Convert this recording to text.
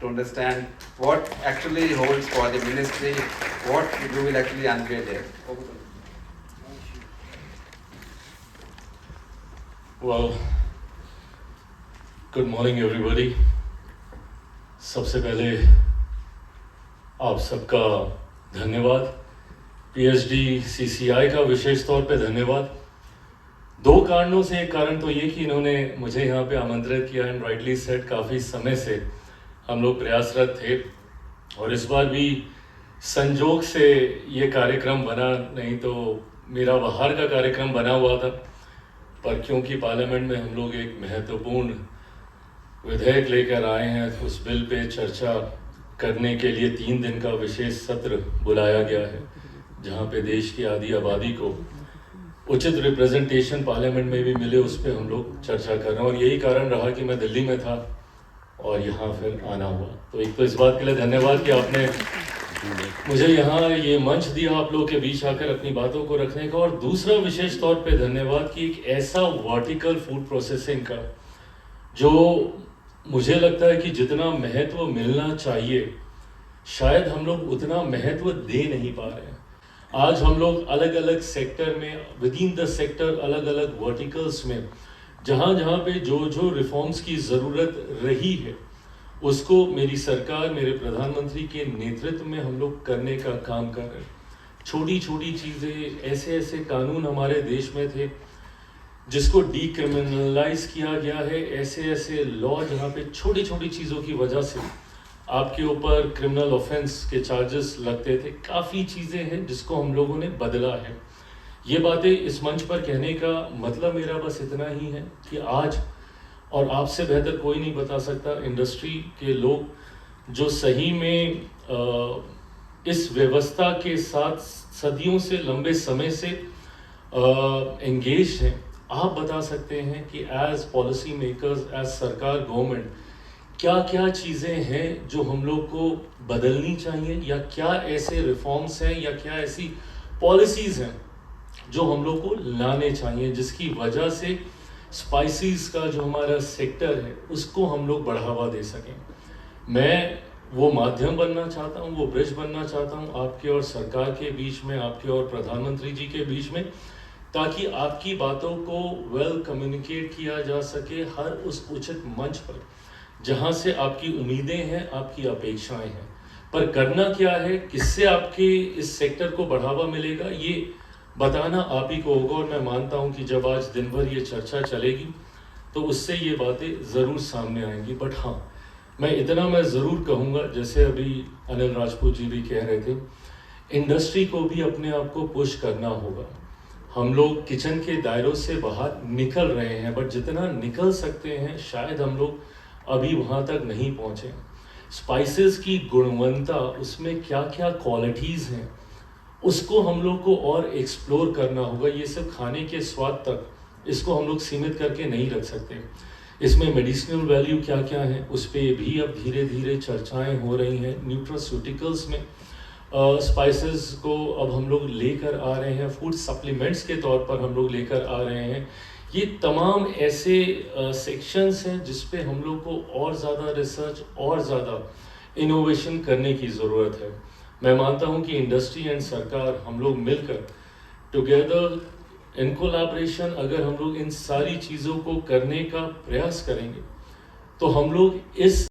to understand what actually holds for the ministry, what you will actually unveil here. Well, good morning everybody. सबसे पहले आप सबका धन्यवाद, PhD CCI का विशेष तौर पे धन्यवाद। दो कारणों से, एक कारण तो ये कि इन्होंने मुझे यहाँ पे आमंत्रित किया एंड राइटली सेड काफ़ी समय से हम लोग प्रयासरत थे और इस बार भी संजोग से ये कार्यक्रम बना, नहीं तो मेरा बाहर का कार्यक्रम बना हुआ था। पर क्योंकि पार्लियामेंट में हम लोग एक महत्वपूर्ण विधेयक लेकर आए हैं, उस बिल पे चर्चा करने के लिए 3 दिन का विशेष सत्र बुलाया गया है, जहां पे देश की आधी आबादी को उचित रिप्रेजेंटेशन पार्लियामेंट में भी मिले, उस पर हम लोग चर्चा कर रहे हैं। और यही कारण रहा कि मैं दिल्ली में था और यहाँ फिर आना हुआ। तो एक तो इस बात के लिए धन्यवाद कि आपने मुझे यहाँ ये मंच दिया आप लोग के बीच आकर अपनी बातों को रखने का, और दूसरा विशेष तौर पे धन्यवाद कि एक ऐसा वर्टिकल फूड प्रोसेसिंग का जो मुझे लगता है कि जितना महत्व मिलना चाहिए शायद हम लोग उतना महत्व दे नहीं पा रहे हैं। आज हम लोग अलग अलग सेक्टर में, विद इन द सेक्टर, अलग अलग वर्टिकल्स में जहाँ जहाँ पे जो रिफॉर्म्स की ज़रूरत रही है उसको मेरी सरकार, मेरे प्रधानमंत्री के नेतृत्व में हम लोग करने का काम कर रहे हैं। छोटी छोटी चीज़ें, ऐसे ऐसे कानून हमारे देश में थे जिसको डीक्रिमिनलाइज किया गया है, ऐसे ऐसे लॉ जहाँ पे छोटी छोटी चीज़ों की वजह से आपके ऊपर क्रिमिनल ऑफेंस के चार्जेस लगते थे। काफ़ी चीज़ें हैं जिसको हम लोगों ने बदला है। ये बातें इस मंच पर कहने का मतलब मेरा बस इतना ही है कि आज, और आपसे बेहतर कोई नहीं बता सकता, इंडस्ट्री के लोग जो सही में इस व्यवस्था के साथ सदियों से, लंबे समय से एंगेज हैं, आप बता सकते हैं कि एज पॉलिसी मेकर्स, एज सरकार, गवर्नमेंट, क्या क्या चीज़ें हैं जो हम लोग को बदलनी चाहिए, या क्या ऐसे रिफॉर्म्स हैं, या क्या ऐसी पॉलिसीज़ हैं जो हम लोग को लाने चाहिए जिसकी वजह से स्पाइसेस का जो हमारा सेक्टर है उसको हम लोग बढ़ावा दे सकें। मैं वो माध्यम बनना चाहता हूँ, वो ब्रिज बनना चाहता हूँ आपके और सरकार के बीच में, आपके और प्रधानमंत्री जी के बीच में, ताकि आपकी बातों को वेल कम्युनिकेट किया जा सके हर उस उचित मंच पर जहाँ से आपकी उम्मीदें हैं, आपकी अपेक्षाएं हैं। पर करना क्या है, किससे आपके इस सेक्टर को बढ़ावा मिलेगा, ये बताना आप ही को होगा। और मैं मानता हूं कि जब आज दिन भर ये चर्चा चलेगी तो उससे ये बातें ज़रूर सामने आएंगी। बट हाँ, मैं ज़रूर कहूँगा, जैसे अभी अनिल राजपूत जी भी कह रहे थे, इंडस्ट्री को भी अपने आप को पुश करना होगा। हम लोग किचन के दायरों से बाहर निकल रहे हैं, बट जितना निकल सकते हैं शायद हम लोग अभी वहाँ तक नहीं पहुँचे। स्पाइसेस की गुणवत्ता, उसमें क्या क्या क्वालिटीज़ हैं, उसको हम लोग को और एक्सप्लोर करना होगा। ये सब खाने के स्वाद तक इसको हम लोग सीमित करके नहीं रख सकते। इसमें मेडिसिनल वैल्यू क्या क्या है उस पर भी अब धीरे धीरे चर्चाएं हो रही हैं। न्यूट्रास्यूटिकल्स में स्पाइसेस को अब हम लोग लेकर आ रहे हैं, फूड सप्लीमेंट्स के तौर पर हम लोग लेकर आ रहे हैं। ये तमाम ऐसे सेक्शंस हैं जिस पे हम लोग को और ज़्यादा रिसर्च और ज़्यादा इनोवेशन करने की ज़रूरत है। मैं मानता हूं कि इंडस्ट्री एंड सरकार, हम लोग मिलकर टुगेदर इन कोलैबोरेशन, अगर हम लोग इन सारी चीज़ों को करने का प्रयास करेंगे तो हम लोग इस